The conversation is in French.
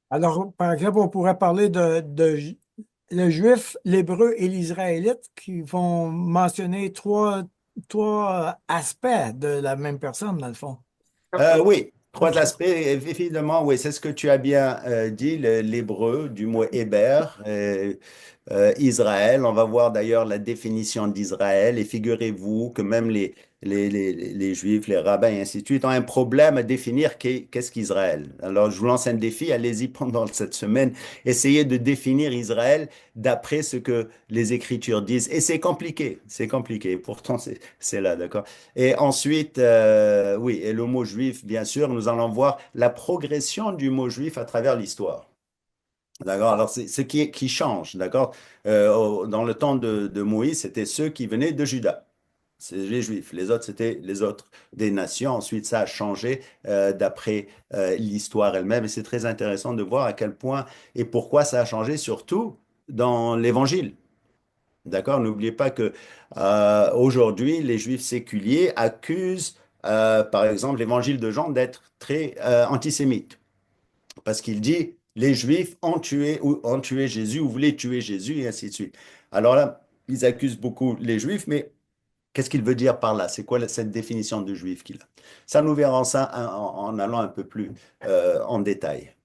Alors, par exemple, on pourrait parler le juif, l'hébreu et l'israélite qui vont mentionner trois aspects de la même personne, dans le fond. Oui, trois aspects, évidemment, oui, c'est ce que tu as bien dit, l'hébreu, du mot héber, Israël. On va voir d'ailleurs la définition d'Israël et figurez-vous que même les Juifs, les rabbins et ainsi de suite ont un problème à définir qu'est-ce qu'Israël. Alors, je vous lance un défi, allez-y pendant cette semaine, essayez de définir Israël d'après ce que les Écritures disent. Et c'est compliqué, pourtant c'est là, d'accord? Et ensuite, oui, et le mot juif, bien sûr, nous allons voir la progression du mot juif à travers l'histoire. D'accord? Alors, c'est ce qui change, d'accord? Dans le temps de Moïse, c'était ceux qui venaient de Juda. C'est les Juifs. Les autres, c'était les autres des nations. Ensuite, ça a changé d'après l'histoire elle-même. Et c'est très intéressant de voir à quel point et pourquoi ça a changé, surtout dans l'Évangile. D'accord? N'oubliez pas que aujourd'hui, les Juifs séculiers accusent, par exemple, l'évangile de Jean d'être très antisémite. Parce qu'il dit, les Juifs ont tué Jésus ou voulaient tuer Jésus et ainsi de suite. Alors là, ils accusent beaucoup les Juifs, mais qu'est-ce qu'il veut dire par là? C'est quoi cette définition de Juif qu'il a? Ça, nous verrons ça en allant un peu plus en détail.